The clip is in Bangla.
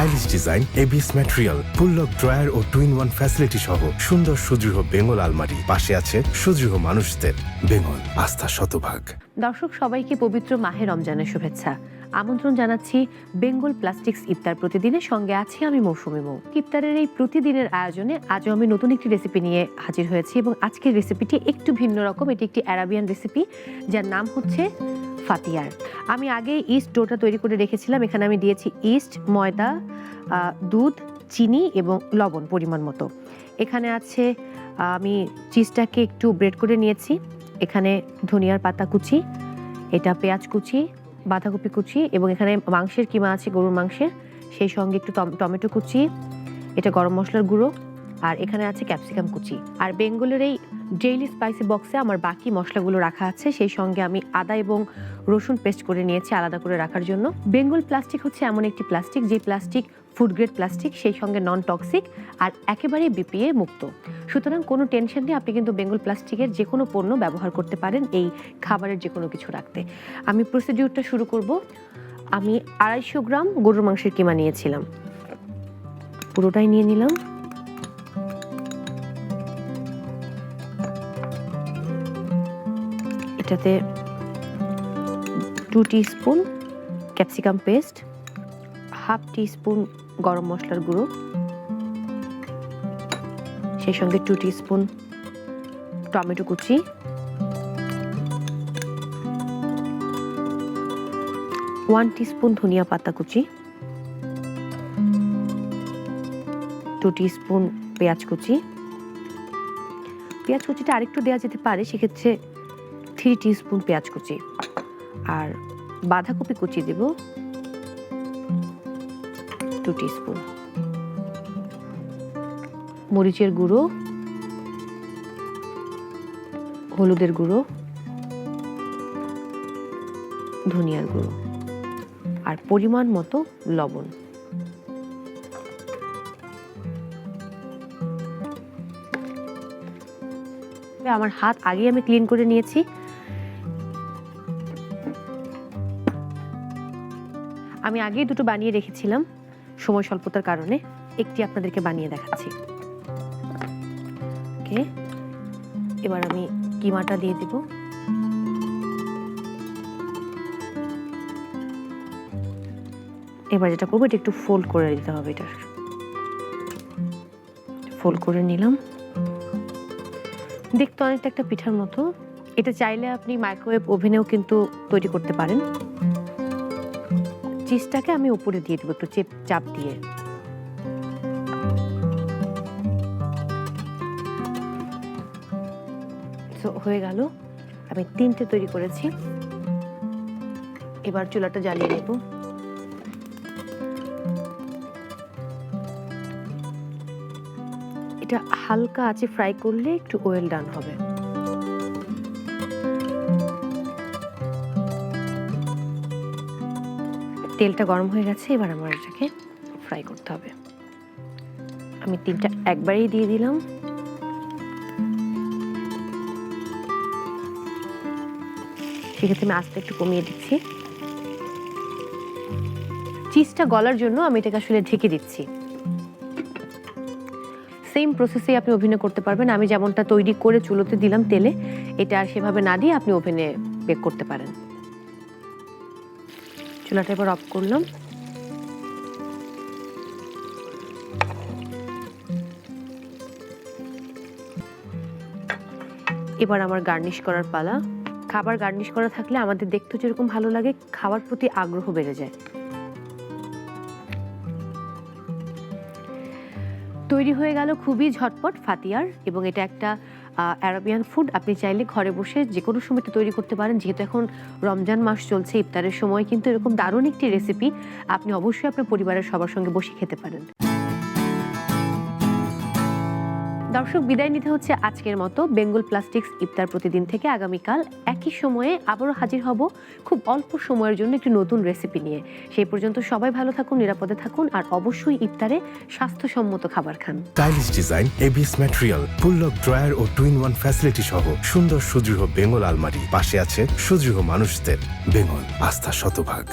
স্টাইলিশ ডিজাইন, এবিএস ম্যাটেরিয়াল, উপলক ড্রয়ার ও টু ইন ওয়ান ফ্যাসিলিটি সহ সুন্দর সুদৃঢ় বেঙ্গল আলমারি। পাশে আছে সুদৃঢ় মানুষদের। বেঙ্গল, আস্থা শতভাগ। দর্শক সবাইকে পবিত্র মাহে রমজানের শুভেচ্ছা। আমন্ত্রণ জানাচ্ছি বেঙ্গল প্লাস্টিক্স ইফতার প্রতিদিনের সঙ্গে আছি আমি মৌসুমী মৌ। ইফতারের এই প্রতিদিনের আয়োজনে আজও আমি নতুন একটি রেসিপি নিয়ে হাজির হয়েছি এবং আজকের রেসিপিটি একটু ভিন্ন রকম। এটি একটি অ্যারাবিয়ান রেসিপি যার নাম হচ্ছে ফাতিয়ার। আমি আগে ইস্ট ডোটা তৈরি করে রেখেছিলাম। এখানে আমি দিয়েছি ইস্ট, ময়দা, দুধ, চিনি এবং লবণ পরিমাণ মতো। এখানে আছে আমি চিজটাকে একটু ব্রেড করে নিয়েছি। এখানে ধনিয়ার পাতা কুচি, এটা পেঁয়াজ কুচি, বাঁধাকপি কুচি এবং এখানে মাংসের কিমা আছে, গরুর মাংসের, সেই সঙ্গে একটু টমেটো কুচি, এটা গরম মশলার গুঁড়ো, আর এখানে আছে ক্যাপসিকাম কুচি। আর বেঙ্গলের এই ডেইলি স্পাইসি বক্সে আমার বাকি মশলাগুলো রাখা আছে। সেই সঙ্গে আমি আদা এবং রসুন পেস্ট করে নিয়েছি আলাদা করে রাখার জন্য। বেঙ্গল প্লাস্টিক হচ্ছে এমন একটি প্লাস্টিক যে প্লাস্টিক ফুড গ্রেড প্লাস্টিক, সেই সঙ্গে নন টক্সিক আর একেবারে বিপিএ মুক্ত। সুতরাং কোনো টেনশন নেই, আপনি কিন্তু বেঙ্গল প্লাস্টিকের যে কোনো পণ্য ব্যবহার করতে পারেন এই খাবারের যে কোনো কিছু রাখতে। আমি প্রসিডিউরটা শুরু করব। আমি 250 গ্রাম গরুর মাংসের কিমা নিয়েছিলাম, পুরোটাই নিয়ে নিলাম। এটাতে 2 teaspoon capsicum paste, half teaspoon গরম মশলার গুঁড়ো, সেই সঙ্গে 2 টিস্পুন টমেটো কুচি, 1 টিস্পুন ধনিয়া পাতা কুচি, 2 টিস্পুন পেঁয়াজ কুচি। পেঁয়াজ কুচিটা আরেকটু দেওয়া যেতে পারে, সেক্ষেত্রে 3 টিস্পুন পেঁয়াজ কুচি। আর বাঁধাকপি কুচি দেব 2 টিস্পুন। মরিচের গুঁড়ো, হলুদের গুঁড়ো, ধনিয়ার গুঁড়ো আর পরিমাণ মতো লবণ। আমার হাত আগে আমি ক্লিন করে নিয়েছি। আমি আগেই দুটো বানিয়ে রেখেছিলাম, সময় স্বল্পতার কারণে একটি আপনাদেরকে বানিয়ে দেখাচ্ছি। ওকে, এবার আমি কিমাটা দিয়ে দেব। এবার যেটা করবো, এটা একটু ফোল্ড করে দিতে হবে। এটা ফোল্ড করে নিলাম। দেখতে অনেকটা একটা পিঠার মতো। এটা চাইলে আপনি মাইক্রোওয়েভ ওভেনেও কিন্তু তৈরি করতে পারেন। চিজটাকে আমি উপরে দিয়ে দেবো একটু চাপ দিয়ে। হয়ে গেল, আমি 3টে তৈরি করেছি। এবার চুলাটা জ্বালিয়ে নেব। এটা হালকা আছে ফ্রাই করলে একটু ওয়েল ডান হবে। তেলটা গরম হয়ে গেছে, এবার আমার এটাকে ফ্রাই করতে হবে। আমি 3টা একবারেই দিয়ে দিলাম। সেক্ষেত্রে আমি আস্তে একটু কমিয়ে দিচ্ছি। চিজটা গলার জন্য আমি এটাকে আসলে ঢেকে দিচ্ছি। সেম প্রসেসে আপনি ওভেনে করতে পারবেন। আমি যেমনটা তৈরি করে চুলোতে দিলাম তেলে, এটা সেভাবে না দিয়ে আপনি ওভেনে বেক করতে পারেন। চুলাটা এবার অফ করলাম। এবার আমার গার্নিশ করার পালা। খাবার গার্নিশ করা থাকলে আমাদের দেখতে যেরকম ভালো লাগে, খাওয়ার প্রতি আগ্রহ বেড়ে যায়। তৈরি হয়ে গেল খুবই ঝটপট ফাতিয়ার, এবং এটা একটা অ্যারাবিয়ান ফুড। আপনি চাইলে ঘরে বসে যে কোনো সময় তৈরি করতে পারেন। যেহেতু এখন রমজান মাস চলছে, ইফতারের সময় কিন্তু এরকম দারুণ একটি রেসিপি আপনি অবশ্যই আপনার পরিবারের সবার সঙ্গে বসে খেতে পারেন। দর্শক, বিদায় নিতে হচ্ছে আজকের মতো। বেঙ্গল প্লাস্টিক্স ইফতার প্রতিদিন থেকে আগামীকাল একই সময়ে আবারও হাজির হব খুব অল্প সময়ের জন্য একটি নতুন রেসিপি নিয়ে। সেই পর্যন্ত সবাই ভালো থাকুন, নিরাপদে থাকুন, আর অবশ্যই ইফতারে স্বাস্থ্যসম্মত খাবার খান। স্টাইলিশ ডিজাইন, এবিএস ম্যাটেরিয়াল, উপলক ড্রয়ার ও টু ইন ওয়ান ফ্যাসিলিটি সহ সুন্দর সুদৃঢ় বেঙ্গল আলমারি। পাশে আছে সুদৃঢ় মানুষদের। বেঙ্গল, আস্থা শতভাগ।